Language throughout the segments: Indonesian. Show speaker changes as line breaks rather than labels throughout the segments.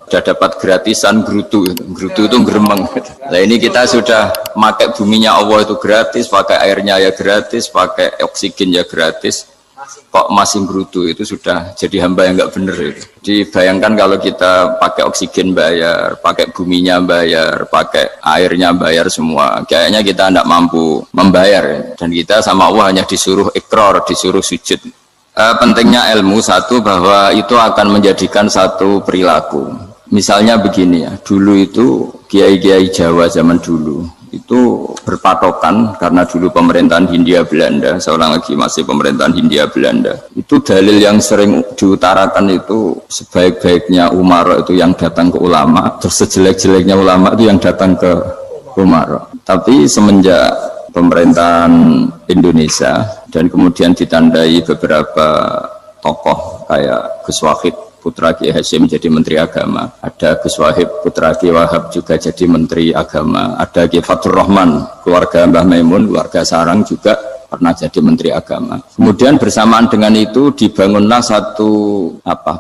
Sudah dapat gratisan gerutu itu geremeng. Nah ini kita sudah pakai buminya Allah itu gratis, pakai airnya ya gratis, pakai oksigen ya gratis, kok masih gerutu, itu sudah jadi hamba yang nggak bener itu. Dibayangkan kalau kita pakai oksigen bayar, pakai buminya bayar, pakai airnya bayar semua, kayaknya kita tidak mampu membayar, dan kita sama Allah hanya disuruh ikrar, disuruh sujud. Pentingnya ilmu satu, bahwa itu akan menjadikan satu perilaku. Misalnya begini ya, dulu itu kiai-kiai Jawa zaman dulu itu berpatokan, karena dulu pemerintahan Hindia Belanda, seorang lagi masih pemerintahan Hindia Belanda, itu dalil yang sering diutarakan itu sebaik-baiknya umara itu yang datang ke ulama, terus sejelek-jeleknya ulama itu yang datang ke umara. Tapi semenjak pemerintahan Indonesia dan kemudian ditandai beberapa tokoh kayak Gus Wahid putra Kiai Hasyim jadi Menteri Agama, ada Gus Wahib putra Kiai Wahab juga jadi Menteri Agama, ada Kiai Fatur Rahman keluarga Mbah Maimun, keluarga Sarang juga pernah jadi Menteri Agama. Kemudian bersamaan dengan itu dibangunlah satu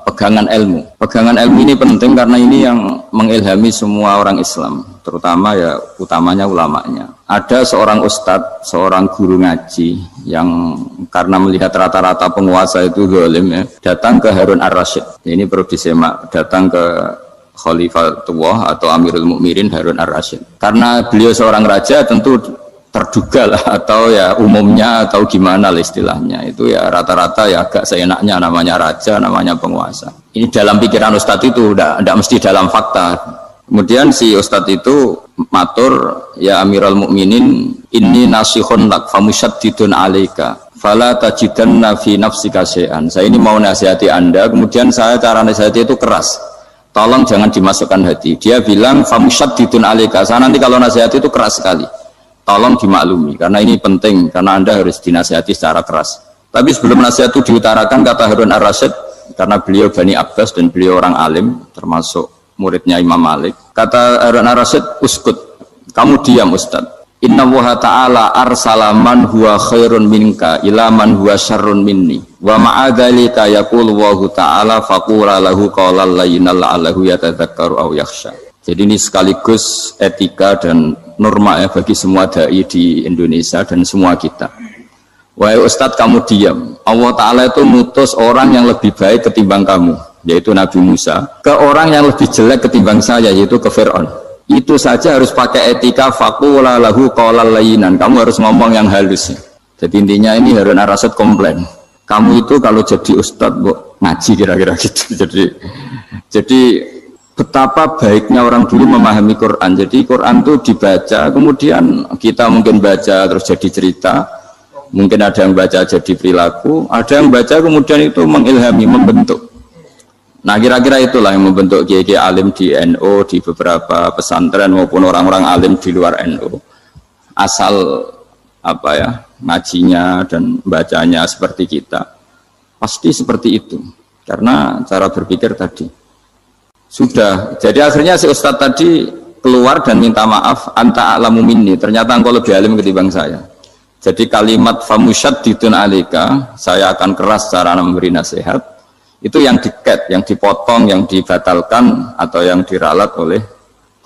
pegangan ilmu. Pegangan ilmu ini penting karena ini yang mengilhami semua orang Islam, terutama ya utamanya ulamanya. Ada seorang ustadz, seorang guru ngaji yang karena melihat rata-rata penguasa itu zalim ya, datang ke Harun Ar-Rasyid. Ini perlu disemak, datang ke Khalifatullah atau Amirul Mukminin Harun Ar-Rasyid. Karena beliau seorang raja, tentu terduga lah, atau ya umumnya atau gimana lah istilahnya, itu ya rata-rata ya agak seenaknya, namanya raja, namanya penguasa. Ini dalam pikiran ustadz itu, tidak mesti dalam fakta. Kemudian si ustadz itu matur, ya Amirul Mukminin, inni nasihun lak famusyaddidun alaika fala tajidanna fi nafsika syai'an. Saya ini mau nasihati Anda, kemudian saya cara nasihati itu keras, tolong jangan dimasukkan hati. Dia bilang famusyaddidun alaika, saya nanti kalau nasihati itu keras sekali, tolong dimaklumi karena ini penting, karena Anda harus dinasihati secara keras. Tapi sebelum nasihat itu diutarakan, kata Harun Ar-Rasyid, karena beliau Bani Abbas dan beliau orang alim termasuk muridnya Imam Malik, kata Harun Ar-Rasyid, uskut, kamu diam Ustaz. Inna Allaha ta'ala arsala man huwa khairun minka ila man huwa syarrun minni wa ma'adhalika yaqulu Allahu ta'ala faqula lahu qawlan layyinan la'allahu yatadzakkaru aw yakhsha. Jadi ini sekaligus etika dan norma ya bagi semua dai di Indonesia dan semua kita. Wahai Ustaz, kamu diam. Allah Ta'ala itu mutus orang yang lebih baik ketimbang kamu, yaitu Nabi Musa, ke orang yang lebih jelek ketimbang saya, yaitu ke Fir'aun. Itu saja harus pakai etika, faqula lahu qawlan layyinan, kamu harus ngomong yang halus. Jadi intinya ini Harun Ar-Rasyid komplain, kamu itu kalau jadi ustadz ngaji kira-kira gitu. Jadi betapa baiknya orang dulu memahami Quran. Jadi Quran itu dibaca, kemudian kita mungkin baca terus jadi cerita, mungkin ada yang baca jadi perilaku, ada yang baca kemudian itu mengilhami, membentuk. Nah kira-kira itulah yang membentuk kiai-kiai alim di NU, di beberapa pesantren maupun orang-orang alim di luar NU. Asal ngajinya dan bacanya seperti kita, pasti seperti itu. Karena cara berpikir tadi sudah. Jadi akhirnya si Ustadz tadi keluar dan minta maaf, anta a'lamu minni, ternyata engkau lebih alim ketimbang saya. Jadi kalimat famusyaddidun alika, saya akan keras cara memberi nasihat, itu yang diket, yang dipotong, yang dibatalkan atau yang diralat oleh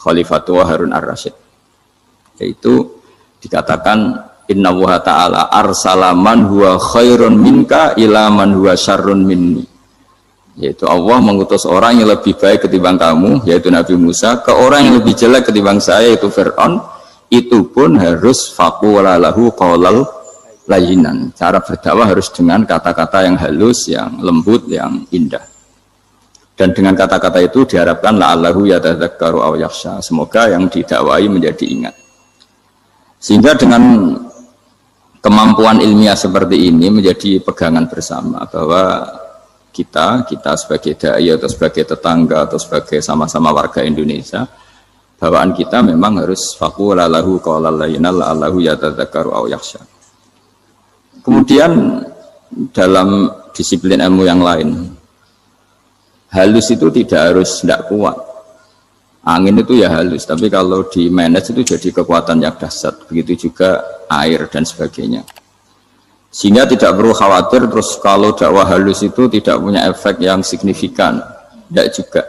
Khalifatullah Harun Ar-Rasyid. Yaitu dikatakan Inna Allaha ta'ala arsala man huwa khairun minka ila man huwa syarrun minni. Yaitu Allah mengutus orang yang lebih baik ketimbang kamu, yaitu Nabi Musa, ke orang yang lebih jelek ketimbang saya, yaitu Fir'aun. Itu pun harus faqula lahu qawlal layyinan. Cara berdakwah harus dengan kata-kata yang halus, yang lembut, yang indah. Dan dengan kata-kata itu diharapkan la'allahu yatadzakkaru aw yakhsha. Semoga yang didakwai menjadi ingat. Sehingga dengan kemampuan ilmiah seperti ini menjadi pegangan bersama bahwa kita sebagai dai atau sebagai tetangga atau sebagai sama-sama warga Indonesia, bawaan kita memang harus faqula lahu qawlan layyinan la'allahu yatadzakkaru aw yakhsha. Kemudian dalam disiplin ilmu yang lain, halus itu tidak kuat. Angin itu ya halus, tapi kalau di manage itu jadi kekuatan yang dahsyat. Begitu juga air dan sebagainya. Sehingga tidak perlu khawatir terus kalau dakwah halus itu tidak punya efek yang signifikan. Tidak juga.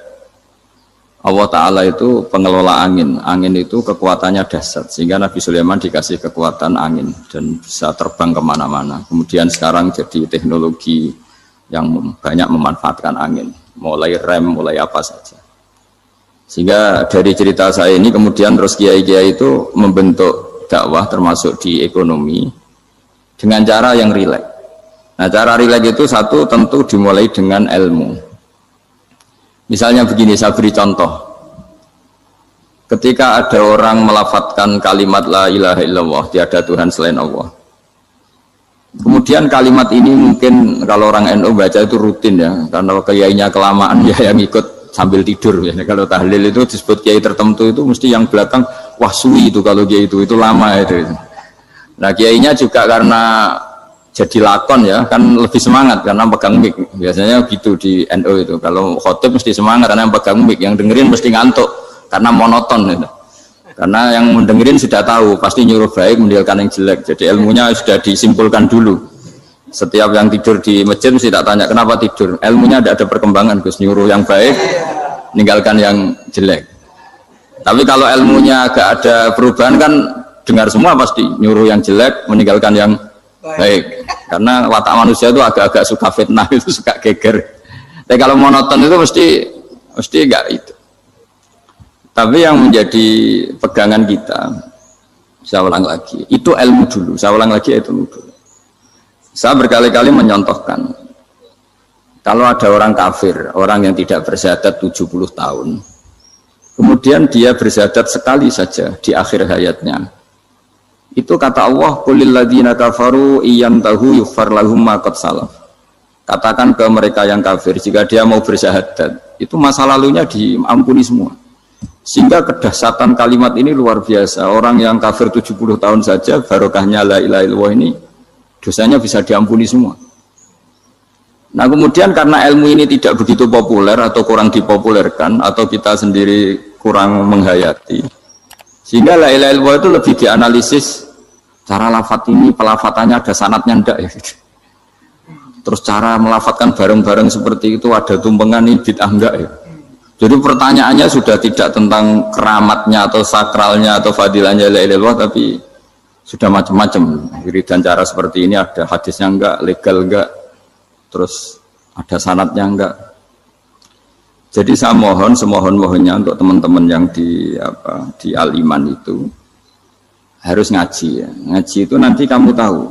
Allah Ta'ala itu pengelola angin. Angin itu kekuatannya dahsyat. Sehingga Nabi Sulaiman dikasih kekuatan angin. Dan bisa terbang kemana-mana. Kemudian sekarang jadi teknologi yang banyak memanfaatkan angin. Mulai rem, mulai apa saja. Sehingga dari cerita saya ini kemudian terus kiai-kiai itu membentuk dakwah termasuk di ekonomi. Dengan cara yang rileks. Nah cara rileks itu satu tentu dimulai dengan ilmu. Misalnya begini, saya beri contoh. Ketika ada orang melafadzkan kalimat la ilaha illallah, tiada Tuhan selain Allah. Kemudian kalimat ini mungkin kalau orang NU baca itu rutin ya, karena kiainya kelamaan ya yang ikut sambil tidur ya. Kalau tahlil itu disebut kiai tertentu itu mesti yang belakang wah suwi itu kalau kiai itu lama itu. Nah kiainya juga karena jadi lakon ya kan lebih semangat karena pegang mic biasanya gitu di NU itu kalau khotib mesti semangat karena yang pegang mic yang dengerin mesti ngantuk karena monoton gitu. Karena yang mendengerin sudah tahu pasti nyuruh baik meninggalkan yang jelek jadi ilmunya sudah disimpulkan dulu setiap yang tidur di masjid mesti tak tanya kenapa tidur ilmunya tidak ada perkembangan Gus nyuruh yang baik meninggalkan yang jelek tapi kalau ilmunya agak ada perubahan kan dengar semua pasti nyuruh yang jelek meninggalkan yang baik, karena watak manusia itu agak-agak suka fitnah itu suka geger. Tapi kalau monoton itu mesti enggak itu. Tapi yang menjadi pegangan kita, saya ulang lagi, itu ilmu dulu. Saya ulang lagi itu ilmu dulu. Saya berkali-kali menyontohkan, kalau ada orang kafir, orang yang tidak bersyahadat 70 tahun, kemudian dia bersyahadat sekali saja di akhir hayatnya. Itu kata Allah qulil ladzina kafaru iyantahu yughfar lahum ma qad salaf. Katakan ke mereka yang kafir jika dia mau bersyahadat itu masa lalunya diampuni semua. Sehingga kedahsyatan kalimat ini luar biasa. Orang yang kafir 70 tahun saja barokahnya la ilaha illallah ini dosanya bisa diampuni semua. Nah kemudian karena ilmu ini tidak begitu populer atau kurang dipopulerkan atau kita sendiri kurang menghayati sehingga la ilaha illallah itu lebih dianalisis cara lafadz ini pelafatannya ada sanadnya enggak ya gitu. Terus cara melafatkan bareng-bareng seperti itu ada tumpengan ini bid'ah enggak ya. Jadi pertanyaannya sudah tidak tentang keramatnya atau sakralnya atau fadilahnya la ilaha illallah tapi sudah macam-macam. Wiridan cara seperti ini ada hadisnya enggak, legal enggak, terus ada sanadnya enggak. Jadi saya mohon semohon-mohonnya untuk teman-teman yang di Al-Iman itu harus ngaji ya. Ngaji itu nanti kamu tahu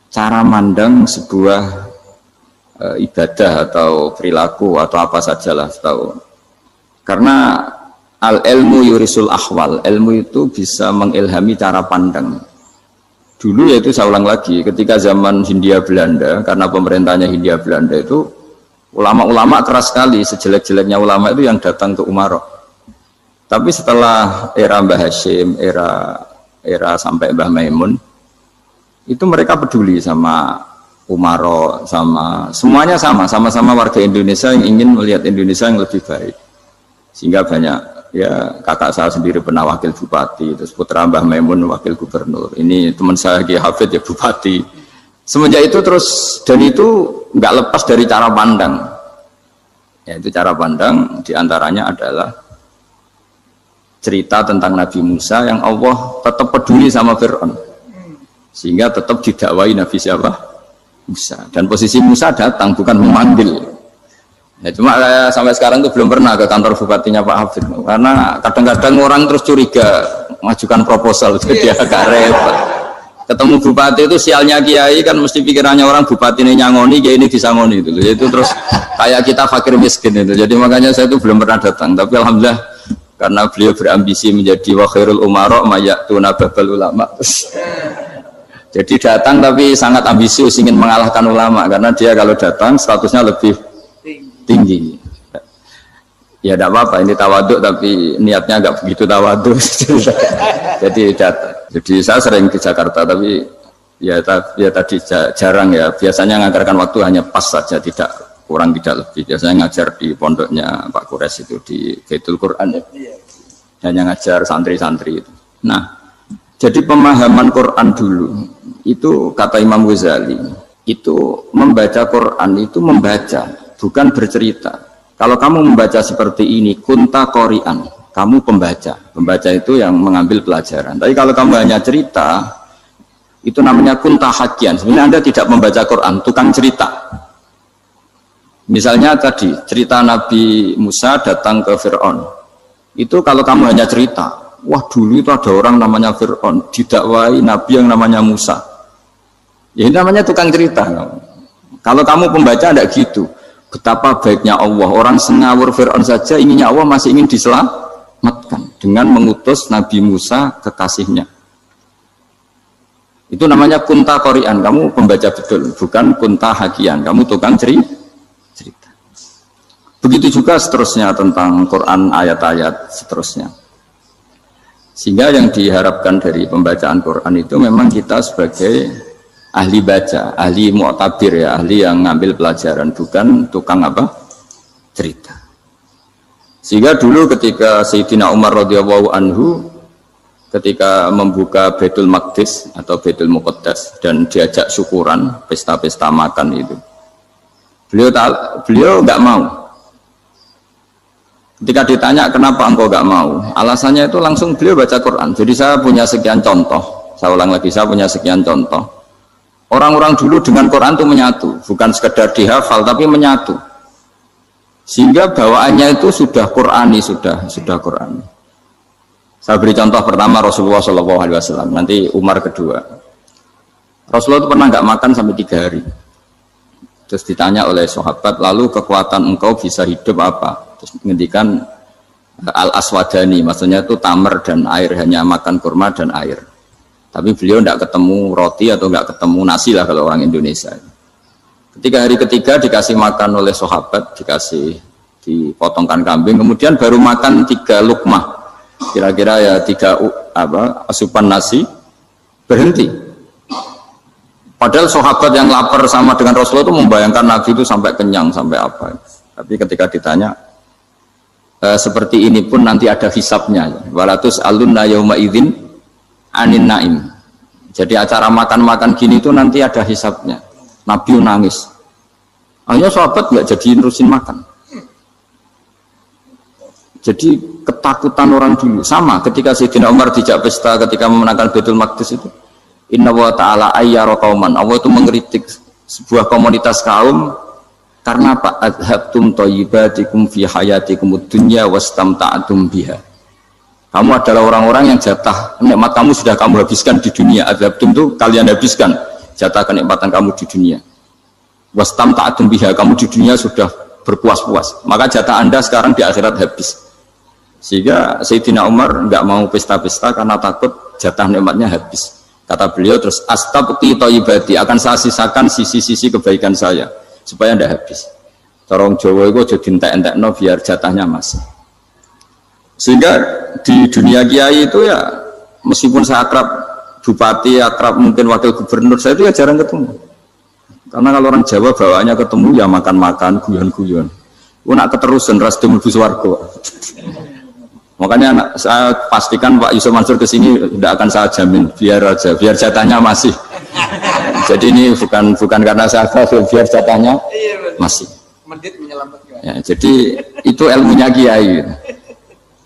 cara mandang sebuah ibadah atau perilaku atau apa sajalah tahu. Karena al-ilmu yurisul ahwal, ilmu itu bisa mengilhami cara pandang. Dulu yaitu saya ulang lagi ketika zaman Hindia Belanda karena pemerintahnya Hindia Belanda itu ulama-ulama keras sekali, sejelek-jeleknya ulama itu yang datang ke Umarok. Tapi setelah era Mbah Hashim, era sampai Mbah Maimun, itu mereka peduli sama Umarok, sama semuanya sama-sama warga Indonesia yang ingin melihat Indonesia yang lebih baik. Sehingga banyak ya kakak saya sendiri pernah wakil bupati, terus putra Mbah Maimun wakil gubernur. Ini teman saya Ki Hafid ya bupati. Semenjak itu terus dan itu nggak lepas dari cara pandang. Yaitu cara pandang diantaranya adalah cerita tentang Nabi Musa yang Allah tetap peduli sama Fir'aun. Sehingga tetap didakwai Nabi siapa? Musa. Dan posisi Musa datang bukan memanggil. Ya, cuma saya sampai sekarang itu belum pernah ke kantor bupatinya Pak Hafid. Karena kadang-kadang orang terus curiga mengajukan proposal jadi agak repot. Ketemu bupati itu sialnya kiai kan mesti pikirannya orang bupati ini nyangoni kiai ini disangoni itu. Itu terus kayak kita fakir miskin itu. Jadi makanya saya itu belum pernah datang. Tapi alhamdulillah karena beliau berambisi menjadi wa khairul umara mayatuna babal ulama. Jadi datang tapi sangat ambisius ingin mengalahkan ulama karena dia kalau datang statusnya lebih tinggi. Ya tidak apa-apa ini tawaduk tapi niatnya agak begitu tawaduk. Jadi datang. Jadi saya sering ke Jakarta tapi ya tadi jarang ya. Biasanya mengajarkan waktu hanya pas saja, tidak kurang tidak lebih. Biasanya ngajar di pondoknya Pak Kures itu di Baitul Quran ya. Hanya ngajar santri-santri itu. Nah, jadi pemahaman Quran dulu itu kata Imam Ghazali itu membaca Quran itu membaca bukan bercerita. Kalau kamu membaca seperti ini, kunta qori'an, kamu pembaca. Pembaca itu yang mengambil pelajaran. Tapi kalau kamu hanya cerita, itu namanya kunta hakian. Sebenarnya Anda tidak membaca Quran, tukang cerita. Misalnya tadi, cerita Nabi Musa datang ke Fir'aun. Itu kalau kamu hanya cerita, wah dulu itu ada orang namanya Fir'aun, didakwai Nabi yang namanya Musa. Ya ini namanya tukang cerita. Kalau kamu pembaca tidak gitu. Betapa baiknya Allah, orang sengawur Fir'aun saja inginnya Allah masih ingin diselamatkan dengan mengutus Nabi Musa kekasihnya. Itu namanya kunta qori'an, kamu pembaca betul, bukan kunta hakian, kamu tukang cerita. Begitu juga seterusnya tentang Quran, ayat-ayat seterusnya. Sehingga yang diharapkan dari pembacaan Quran itu memang kita sebagai ahli baca, ahli mu'tabir ya, ahli yang ngambil pelajaran, bukan tukang apa? Cerita. Sehingga dulu ketika Sayyidina Umar radhiyallahu anhu ketika membuka Baitul Maqdis atau Baitul Muqaddas dan diajak syukuran, pesta-pesta makan itu. Beliau enggak mau. Ketika ditanya kenapa engkau enggak mau? Alasannya itu langsung beliau baca Quran. Jadi saya punya sekian contoh. Saya ulang lagi, saya punya sekian contoh. Orang-orang dulu dengan Quran itu menyatu, bukan sekedar dihafal tapi menyatu. Sehingga bawaannya itu sudah Qurani, sudah Qurani. Saya beri contoh pertama Rasulullah SAW, nanti Umar kedua. Rasulullah itu pernah nggak makan sampai 3 hari. Terus ditanya oleh sahabat, lalu kekuatan engkau bisa hidup apa? Terus menghentikan al-aswadani, maksudnya itu tamar dan air, hanya makan kurma dan air. Tapi beliau tidak ketemu roti atau tidak ketemu nasi lah kalau orang Indonesia. Ketika hari ketiga dikasih makan oleh sahabat, dipotongkan kambing, kemudian baru makan 3 lukmah, kira-kira ya 3 asupan nasi, berhenti. Padahal sahabat yang lapar sama dengan Rasulullah itu membayangkan Nabi itu sampai kenyang, sampai apa. Tapi ketika ditanya, seperti ini pun nanti ada hisabnya. Walatus alunna yauma idzin anin naim. Jadi acara makan-makan gini itu nanti ada hisabnya. Nabi nangis. Akhirnya sahabat nggak jadi nerusin makan. Jadi ketakutan orang dulu sama ketika Sayyidina Umar dijak pesta ketika memenangkan Baitul Maqdis itu. Inna wa ta'ala ayyara qauman. Allah itu mengkritik sebuah komunitas kaum karena apa? Adhabtum thayyibatikum fi hayatikum ad-dunya wastamta'tum biha. Kamu adalah orang-orang yang jatah nikmat kamu sudah kamu habiskan di dunia. Adhabtum itu kalian habiskan jatah kenikmatan kamu di dunia. Wastamta'tum biha, kamu di dunia sudah berpuas-puas. Maka jatah Anda sekarang di akhirat habis. Sehingga Sayyidina Umar enggak mau pesta-pesta karena takut jatah nikmatnya habis. Kata beliau terus astabqi thayyibati, akan saya sisakan sisi-sisi kebaikan saya supaya tidak habis. Corong Jawa itu jadi entek-entekno biar jatahnya masih. Sehingga di dunia kiai itu ya meskipun saya akrab bupati, akrab mungkin wakil gubernur, saya itu ya jarang ketemu. Karena kalau orang Jawa bawaannya ketemu ya makan-makan, guyon-guyon. Nak keterusan ras demi swarga. Makanya saya pastikan Pak Yusuf Mansur kesini tidak akan saya jamin, biar aja, biar jatahnya masih. Jadi ini bukan karena saya biar jatahnya masih. Ya, jadi itu ilmunya kiai.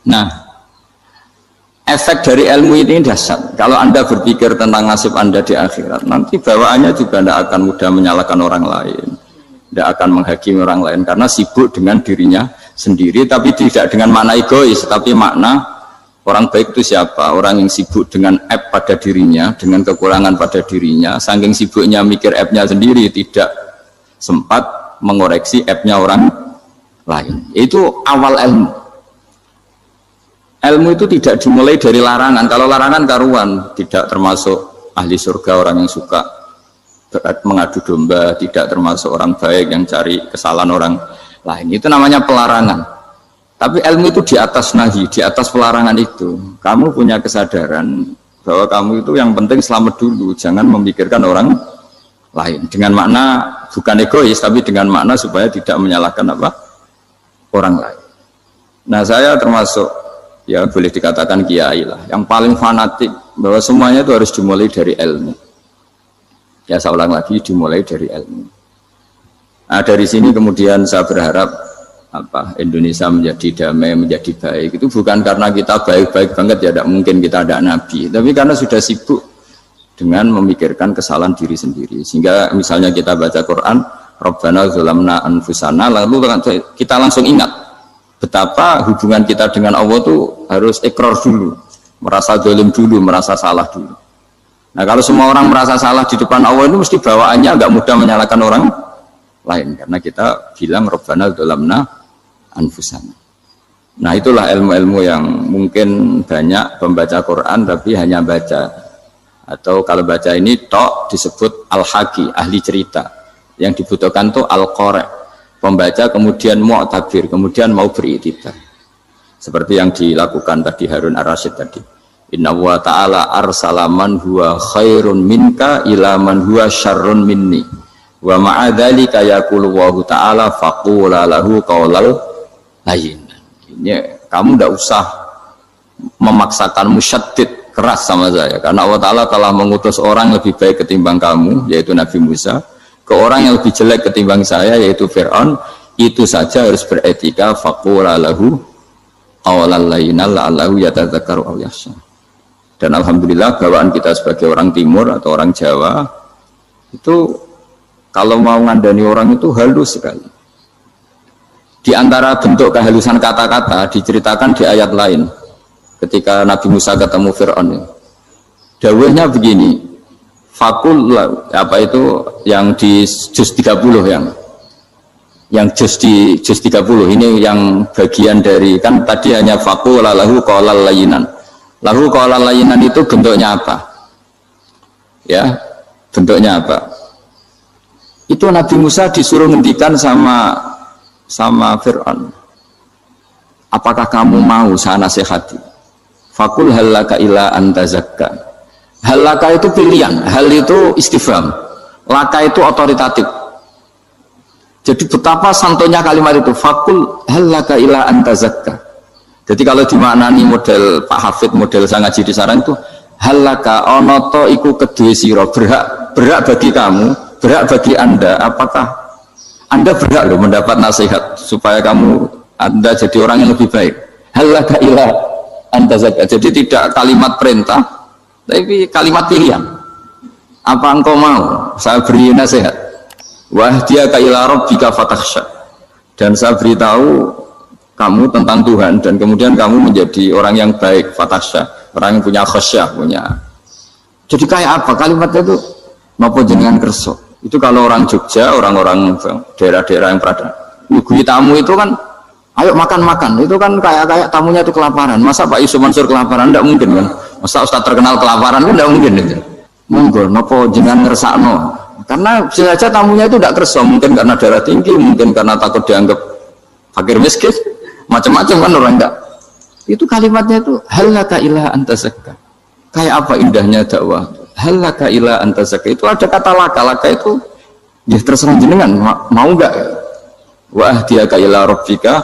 Nah, efek dari ilmu ini dahsyat. Kalau Anda berpikir tentang nasib Anda di akhirat, nanti bawaannya juga tidak akan mudah menyalahkan orang lain, tidak akan menghakimi orang lain karena sibuk dengan dirinya sendiri, tapi tidak dengan makna egois, tapi makna orang baik itu siapa? Orang yang sibuk dengan aib pada dirinya, dengan kekurangan pada dirinya, saking sibuknya mikir aibnya sendiri, tidak sempat mengoreksi aibnya orang lain. Itu awal ilmu. Ilmu itu tidak dimulai dari larangan. Kalau larangan karuan, tidak termasuk ahli surga, orang yang suka mengadu domba, tidak termasuk orang baik yang cari kesalahan orang lain. Itu namanya pelarangan. Tapi ilmu itu di atas nahi, di atas pelarangan itu. Kamu punya kesadaran bahwa kamu itu yang penting selamat dulu, jangan memikirkan orang lain. Dengan makna bukan egois, tapi dengan makna supaya tidak menyalahkan apa orang lain. Nah, saya termasuk ya boleh dikatakan kiai lah, yang paling fanatik bahwa semuanya itu harus dimulai dari ilmu. Ya saya ulang lagi, dimulai dari ilmu. Nah, dari sini kemudian saya berharap Indonesia menjadi damai, menjadi baik itu bukan karena kita baik-baik banget ya, tidak mungkin kita ada nabi, tapi karena sudah sibuk dengan memikirkan kesalahan diri sendiri. Sehingga misalnya kita baca Quran, Rabbana zalamna anfusana, lalu kita langsung ingat betapa hubungan kita dengan Allah itu harus ikrar dulu, merasa zalim dulu, merasa salah dulu. Nah kalau semua orang merasa salah di depan Allah itu mesti bawaannya agak mudah menyalahkan orang lain, karena kita bilang Rabbana zalamna anfusana. Nah itulah ilmu-ilmu yang mungkin banyak pembaca Quran tapi hanya baca, atau kalau baca ini tok disebut al-haqi, ahli cerita. Yang dibutuhkan tuh al-qari', pembaca kemudian mu'tabir, kemudian mau beriktibar, seperti yang dilakukan tadi Harun ar-Rasyid tadi. Inna wa ta'ala arsala man huwa khairun minka ila man huwa syarrun minni wa ma'adzalika yaqulu wa ta'ala faqula lahu qawlal lain. Ini kamu tidak usah memaksakan musyaddid keras sama saya, karena Allah Ta'ala telah mengutus orang lebih baik ketimbang kamu, yaitu Nabi Musa, ke orang yang lebih jelek ketimbang saya, yaitu Fir'aun. Itu saja harus beretika. Faqula lahu qawlan layyinan la'allahu yatadzakkaru aw yakhsha. Dan alhamdulillah bawaan kita sebagai orang Timur atau orang Jawa itu kalau mau ngandani orang itu halus sekali. Di antara bentuk kehalusan kata-kata diceritakan di ayat lain ketika Nabi Musa ketemu Fir'aun. Dawuhnya begini, fakul apa itu yang di juz 30 yang juz 30 ini yang bagian dari, kan tadi hanya fakul lahu qawlal layyinan. Lahu qawlal layyinan itu bentuknya apa? Ya, bentuknya apa? Itu Nabi Musa disuruh ngendikan sama Fir'aun, apakah kamu mau saya nasihati? Fakul halaka ila antazakka. Halaka itu pilihan, hal itu istifham, laka itu otoritatif. Jadi betapa santonya kalimat itu, fakul halaka ila antazakka. Jadi kalau dimaknani model Pak Hafid, model saya ngaji di sarang itu, halaka onoto iku kedue sira, berhak bagi kamu, berhak bagi Anda, apakah Anda berhak loh mendapat nasihat supaya Anda jadi orang yang lebih baik. Halaka ila antazakka. Jadi tidak kalimat perintah, tapi kalimat pilihan. Apa engkau mau saya beri nasihat? Wahdiyaka ila rabbika fatakhsha. Dan saya beritahu kamu tentang Tuhan, dan kemudian kamu menjadi orang yang baik, fatakhsha, orang yang punya khasyah, punya. Jadi kayak apa kalimatnya itu? Napa jenengan kersa? Itu kalau orang Jogja, orang-orang daerah-daerah yang berada, nyuguhi tamu itu kan, ayo makan-makan, itu kan kayak tamunya itu kelaparan. Masa Pak Yusuf Mansur kelaparan? Tidak mungkin kan. Masa Ustadz terkenal kelaparan kan tidak mungkin itu. Monggo, nopo jangan ngersakno. Karena bisa saja tamunya itu tidak kerso, mungkin karena darah tinggi, mungkin karena takut dianggap fakir miskin, macam-macam kan orang enggak. Itu kalimatnya itu halaka ila antazakka. Kayak apa indahnya dakwah. Halaka ila antazakka, itu ada kata laka itu ya terserah jenengan mau enggak. Wa ahdiyaka ila rabbika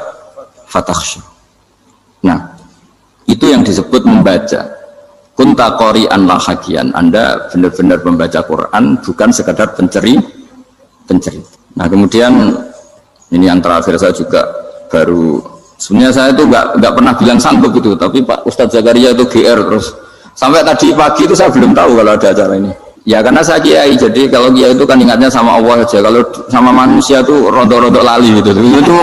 fatakhsha. Nah, itu yang disebut membaca. Kunta qori'an la hakian. Anda benar-benar membaca Quran, bukan sekadar penceri. Nah, kemudian ini yang terakhir saya juga baru, sebenarnya saya itu enggak pernah bilang sanggup itu, tapi Pak Ustadz Zakaria itu GR terus. Sampai tadi pagi itu saya belum tahu kalau ada acara ini. Ya karena saya kiai, jadi kalau kiai itu kan ingatnya sama Allah aja. Kalau sama manusia itu rodok-rodok lali gitu. Itu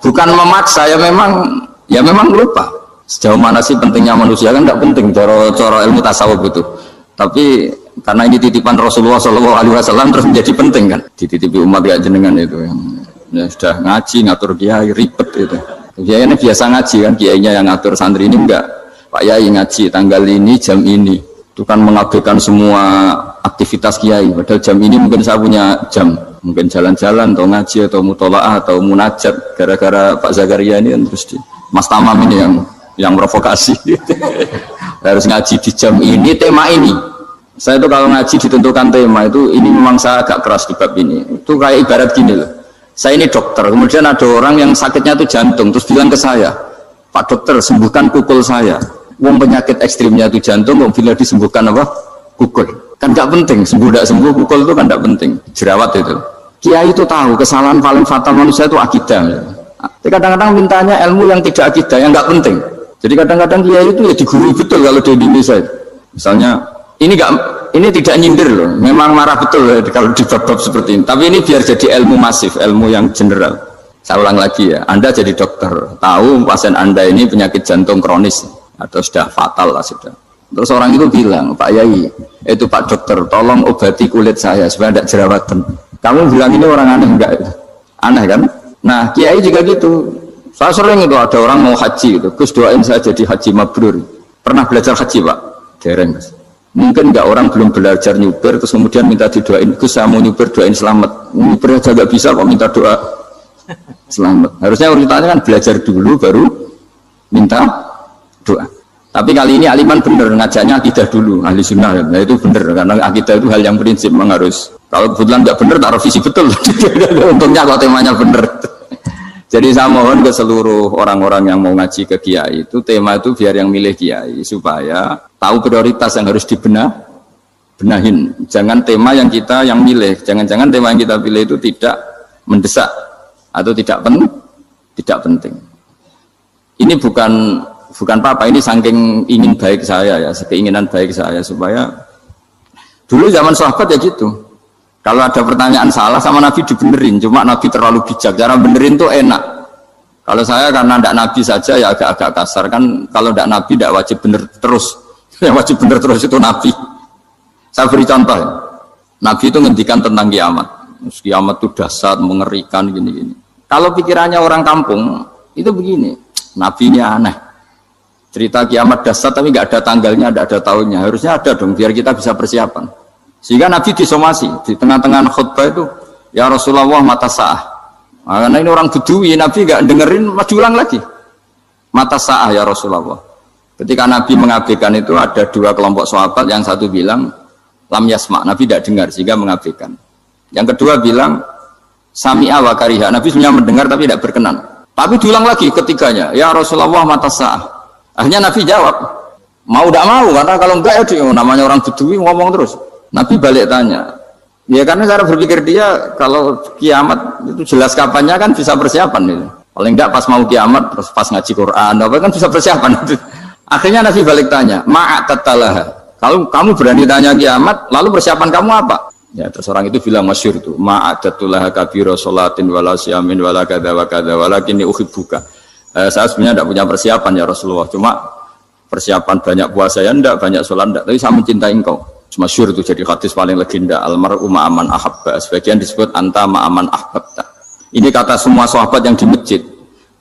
bukan memaksa, ya memang lupa. Sejauh mana sih pentingnya manusia kan tidak penting cara ilmu tasawuf itu. Tapi karena ini titipan Rasulullah SAW terus menjadi penting kan. Dititipi umat ya jenengan itu ya sudah ngaji ngatur kiai ribet itu. Kiai ini biasa ngaji kan, kiainya yang ngatur, santri ini enggak. Pak Yai ngaji tanggal ini jam ini, itu kan mengabaikan semua aktivitas kiai. Padahal jam ini mungkin saya punya jam, mungkin jalan-jalan atau ngaji atau mutolaah atau munajat. Gara-gara Pak Zakaria ini kan terus Mas Tamam ini yang provokasi. Harus ngaji di jam ini, tema ini. Saya itu kalau ngaji ditentukan tema itu, ini memang saya agak keras di bab ini. Itu kayak ibarat gini loh. Saya ini dokter, kemudian ada orang yang sakitnya itu jantung, terus bilang ke saya, Pak dokter sembuhkan kukul saya. Wong penyakit ekstrimnya itu jantung, kok bila disembuhkan apa? Kukul. Kan gak penting, sembuh tidak sembuh, kukul itu kan gak penting. Jerawat itu. Kiai itu tahu kesalahan paling fatal manusia itu akidah. Tapi kadang-kadang mintanya ilmu yang tidak akidah, yang nggak penting. Jadi kadang-kadang kiai itu ya digurui betul kalau di Indonesia. Misalnya ini tidak nyindir loh, memang marah betul ya, kalau di bab-bab seperti ini. Tapi ini biar jadi ilmu masif, ilmu yang general. Saya ulang lagi ya, Anda jadi dokter, tahu pasien Anda ini penyakit jantung kronis atau sudah fatal lah sudah. Terus orang itu bilang, Pak Yai, itu Pak Dokter, tolong obati kulit saya supaya tidak jerawatan. Kamu bilang ini orang aneh enggak? Aneh kan? Nah, kiai juga gitu. Saya sering itu ada orang mau haji gitu, Gus doain saya jadi haji mabrur. Pernah belajar haji Pak? Dereng Gus. Mungkin enggak orang belum belajar nyupir terus kemudian minta didoain, Gus saya mau nyupir doain selamat. Nyupir aja enggak bisa kok minta doa selamat. Harusnya urutannya kan belajar dulu baru minta doa. Tapi kali ini aliman bener ngajaknya akidah dulu, ahli sunnah. Nah itu bener karena akidah itu hal yang prinsip memang harus. Kalau kebetulan nggak bener taruh visi betul. Untungnya kalau temanya bener. Jadi saya mohon ke seluruh orang-orang yang mau ngaji ke kiai itu tema itu biar yang milih kiai supaya tahu prioritas yang harus benahin. Jangan tema yang kita yang milih, jangan-jangan tema yang kita pilih itu tidak mendesak atau tidak penting. Ini bukan apa, ini saking ingin baik saya ya, keinginan baik saya supaya dulu zaman sahabat ya gitu. Kalau ada pertanyaan salah sama Nabi dibenerin, cuma Nabi terlalu bijak, cara benerin tuh enak. Kalau saya karena tidak Nabi saja ya agak-agak kasar kan, kalau tidak Nabi tidak wajib bener terus, yang wajib bener terus itu Nabi. Saya beri contoh ya. Nabi itu ngendikan tentang kiamat, kiamat itu dahsyat, mengerikan gini-gini. Kalau pikirannya orang kampung itu begini, Nabi ini aneh. Cerita kiamat dahsyat tapi nggak ada tanggalnya, nggak ada tahunnya. Harusnya ada dong biar kita bisa persiapan. Sehingga Nabi disomasi di tengah-tengah khutbah itu, ya Rasulullah mata sa'ah. Nah, karena ini orang Bedui, Nabi nggak dengerin, maju ulang lagi. Mata sa'ah ya Rasulullah. Ketika Nabi mengabaikan itu ada dua kelompok sahabat, yang satu bilang lam yasma, Nabi tidak dengar sehingga mengabaikan. Yang kedua bilang sami'a wa kariha, Nabi sebenarnya mendengar tapi tidak berkenan. Tapi diulang lagi ketiganya, ya Rasulullah mata sa'ah. Akhirnya Nabi jawab, mau tidak mau, karena kalau enggak ya namanya orang Bedui ngomong terus. Nabi balik tanya, ya karena cara berpikir dia kalau kiamat itu jelas kapannya kan bisa persiapan itu. Paling enggak pas mau kiamat terus pas ngaji Quran, apa kan bisa persiapan itu. Akhirnya Nabi balik tanya, ma'atatalah. Kalau kamu berani tanya kiamat, lalu persiapan kamu apa? Ya terus orang itu bilang masyhur itu, ma'atatalah kabiro sholatin wala syamin wala kada wa kada walakinni uhibbuka. Saya sebenarnya tidak punya persiapan ya Rasulullah, cuma persiapan banyak puasa ya enggak, banyak sholat enggak, tapi saya mencintai engkau. Masyhur itu jadi hadis paling legenda, almar'u ma'aman ahabba, sebagian disebut anta ma'aman ahbabta. Ini kata semua sahabat yang di masjid.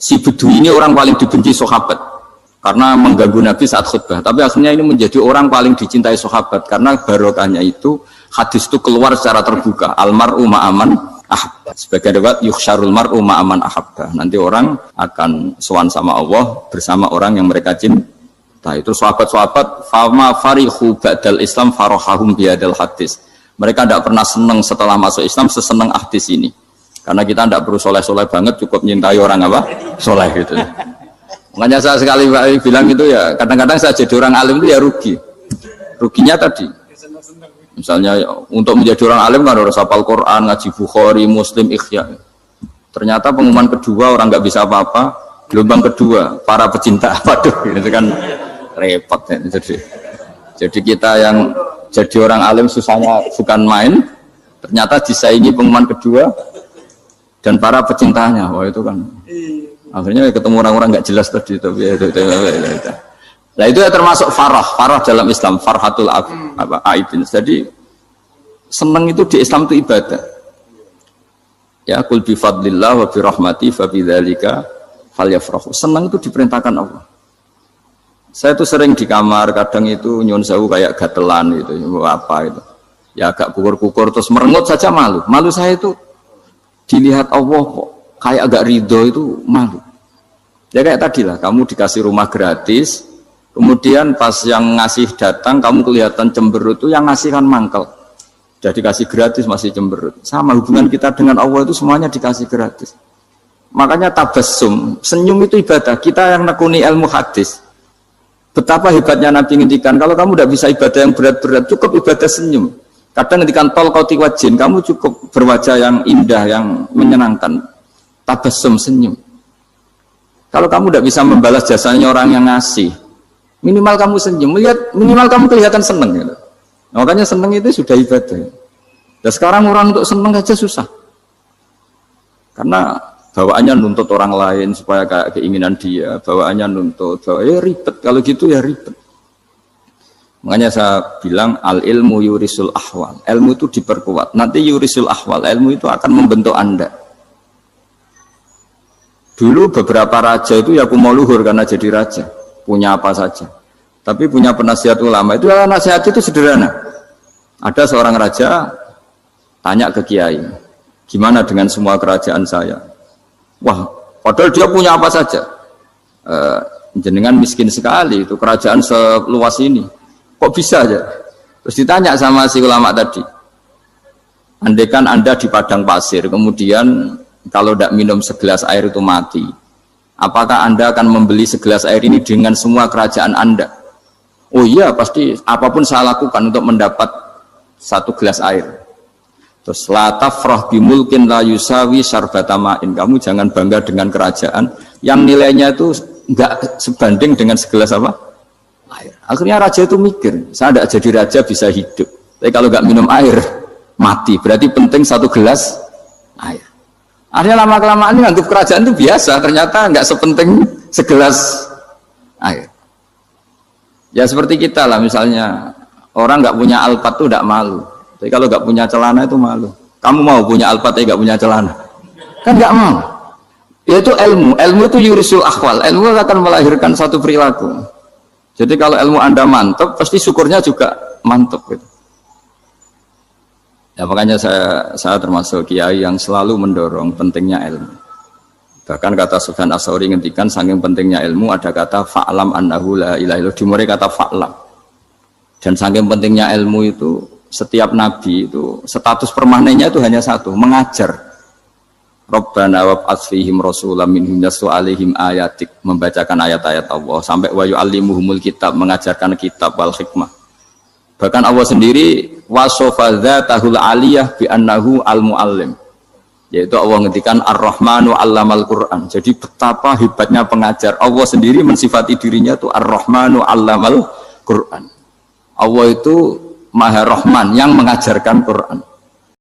Si Bedui ini orang paling dibenci sahabat karena mengganggu Nabi saat khutbah, tapi akhirnya ini menjadi orang paling dicintai sahabat karena barokahnya itu hadis itu keluar secara terbuka, almar'u ma'aman ahabba. Sebagian riwayat yuhsyarul mar'u ma'aman ahabba. Nanti orang akan sowan sama Allah bersama orang yang mereka cintai. Nah itu sahabat-sahabat fama farihu ba'dal Islam farahahum biadal hadis. Mereka tidak pernah senang setelah masuk Islam sesenang hadis ini. Karena kita tidak perlu soleh-soleh banget, cukup nyintai orang apa? Soleh gitu. Makanya saya sekali bilang itu ya, kadang-kadang saya jadi orang alim itu ya rugi. Ruginya tadi. Misalnya untuk menjadi orang alim kan harus hafal Quran, ngaji Bukhari, Muslim, Ikhya. Ternyata pengumuman kedua orang nggak bisa apa-apa. Gelombang kedua para pecinta, waduh itu kan repot ya. Jadi kita yang jadi orang alim susahnya bukan main, ternyata disaingi pengumuman kedua dan para pecintanya. Wah itu kan akhirnya ketemu orang-orang nggak jelas tadi. Tapi nah itu ya termasuk farah dalam Islam, farhatul aibin. Jadi senang itu di Islam itu ibadah. Ya kul bi fadlillah wa bi rahmati fa bidzalika falyafrahu. Senang itu diperintahkan Allah. Saya tuh sering di kamar, kadang itu nyun sewu kayak gatelan gitu, apa itu. Ya agak kukur-kukur terus merengut saja malu. Malu saya itu dilihat Allah kok kayak agak ridho itu malu. Ya kayak tadi lah, kamu dikasih rumah gratis, kemudian pas yang ngasih datang kamu kelihatan cemberut, itu yang ngasih kan mangkel. Sudah dikasih gratis masih cemberut. Sama hubungan kita dengan Allah itu semuanya dikasih gratis. Makanya tabassum, senyum itu ibadah. Kita yang nekuni ilmu hadis, betapa hebatnya Nabi ngendikan, kalau kamu tidak bisa ibadah yang berat-berat, cukup ibadah senyum. Kadang ketika tol kau tiwajin, kamu cukup berwajah yang indah, yang menyenangkan, tabassum, senyum. Kalau kamu tidak bisa membalas jasanya orang yang ngasih, minimal kamu senyum, minimal kamu kelihatan seneng. Gitu. Nah, makanya seneng itu sudah ibadah. Dan sekarang orang untuk seneng aja susah, karena bawaannya nuntut orang lain supaya kayak keinginan dia, bawaannya nuntut, ribet. Kalau gitu ya ribet. Makanya saya bilang al ilmu yurisul ahwal, ilmu itu diperkuat. Nanti yurisul ahwal, ilmu itu akan membentuk Anda. Dulu beberapa raja itu ya mau luhur karena jadi raja, punya apa saja. Tapi punya penasihat ulama itu nasihat itu sederhana. Ada seorang raja tanya ke kiai, gimana dengan semua kerajaan saya? Wah, padahal dia punya apa saja. Jenengan miskin sekali, itu kerajaan seluas ini. Kok bisa aja? Terus ditanya sama si ulama tadi, andaikan Anda di padang pasir, kemudian kalau tidak minum segelas air itu mati, apakah Anda akan membeli segelas air ini dengan semua kerajaan Anda? Oh iya, pasti apapun saya lakukan untuk mendapat satu gelas air. Terus la tafrah bimulkin la yusawi syarbatamain. Kamu jangan bangga dengan kerajaan yang nilainya itu enggak sebanding dengan segelas apa? Air. Akhirnya raja itu mikir, saya tidak jadi raja bisa hidup, tapi kalau nggak minum air mati, berarti penting satu gelas air. Akhirnya lama-kelamaan ini nganggap kerajaan itu biasa, ternyata nggak sepenting segelas air. Ya seperti kita lah, misalnya orang nggak punya alpat itu tidak malu, tapi kalau nggak punya celana itu malu. Kamu mau punya alpat tapi nggak punya celana? Kan nggak mau. Yaitu ilmu itu yurisul akhwal, ilmu akan melahirkan satu perilaku. Jadi kalau ilmu Anda mantap, pasti syukurnya juga mantap. Gitu. Ya makanya saya termasuk kiai yang selalu mendorong pentingnya ilmu. Bahkan kata Sufyan Ats-Tsauri ngendikan saking pentingnya ilmu ada kata fa'lam annahu la ilaha illallah, dimulai kata fa'lam. Dan saking pentingnya ilmu itu setiap nabi itu status permanennya itu hanya satu, mengajar. Rabbana wab'ats fihim rasulam minhum yatlu 'alaihim ayatik, membacakan ayat-ayat Allah sampai wa yu'allimuhumul kitab, mengajarkan kitab wal hikmah. Bahkan Allah sendiri wasofa dzatahul 'aliyah bi annahu al-muallim. Yaitu Allah ngendikan Ar-Rahmanu 'allamal Qur'an. Jadi betapa hebatnya pengajar. Allah sendiri mensifati dirinya itu Ar-Rahmanu 'allamal Qur'an. Allah itu Maha Rahman yang mengajarkan Qur'an.